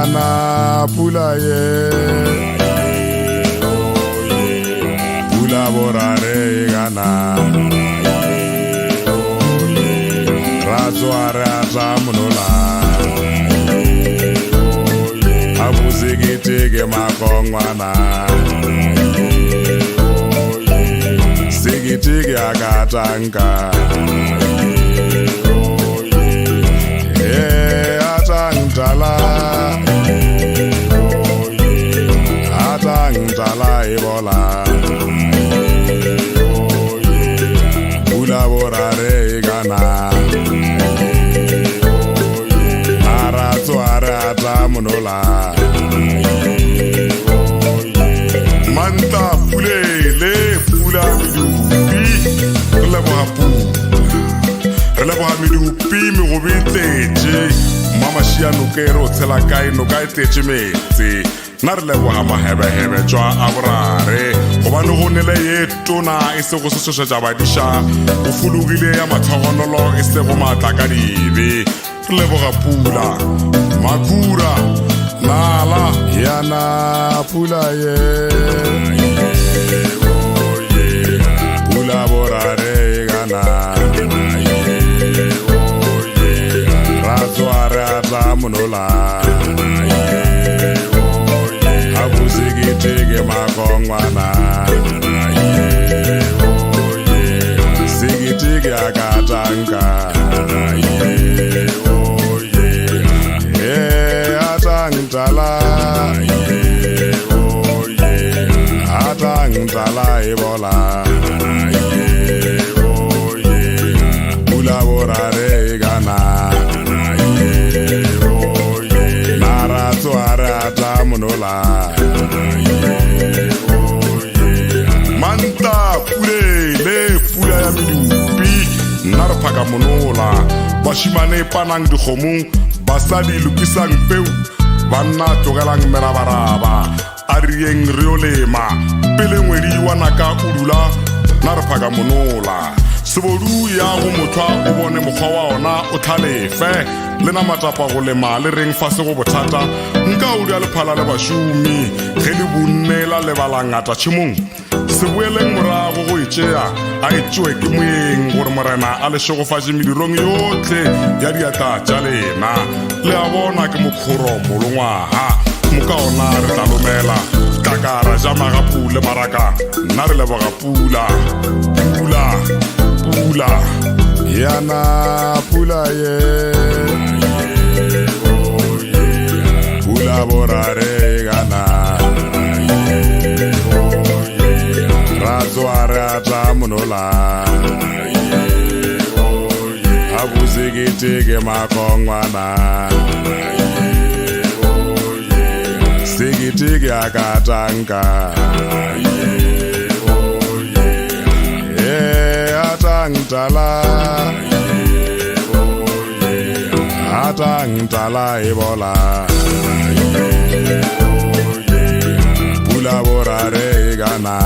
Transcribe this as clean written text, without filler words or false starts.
yana pula ye pula borare gana ratsware atamunola abuzigitege makongwana sigitege akatanka atangtala ibola pula borare gana aratsware atamunola manta pulele pula midupi releboga medupi megobetletše mama šia nokero tshela kae noka e tletše metse nna re leboga mahebehebe tšwa a borare gobane go nele ye tona e se go sešošetša badiša go fologile ya matlhogonolo e se go maatla ka dibe re leboga pula makura nala yana pula ye pula borare gana ratsware atamunola abuzigitege makongwana sigitege akatanka atangtala ibola pula borare gana naratsware atamunola manta pulele pula ya medupi nna re phaka monola bashimane panang dikgomo basadi lokisang peu banna tlogelang merabaraba a rieng re o lema pele ngwedi wa naka o dula nna re phaka monola sebodu ya go mothwa o bone mokgwa wa ona o tlhalefe le na matapa go lema le reng fase go bothata nka o dia lephala le bašomi ge le bonnela lebalangata tšhimong se boeleng morago go itšea a etšwe ke moyeng gore morena a lešogofatše medirong yotlhe ya diatla tša lena le a bona ke mokgoro molongwaga moka ona re tla lomela kakara ja magapule maraka nna re leboga pula yana pula ye pula borare gana ratsware atamunola abuzigitege makongwana sigitege akatanka atangtala ibola pula borare gana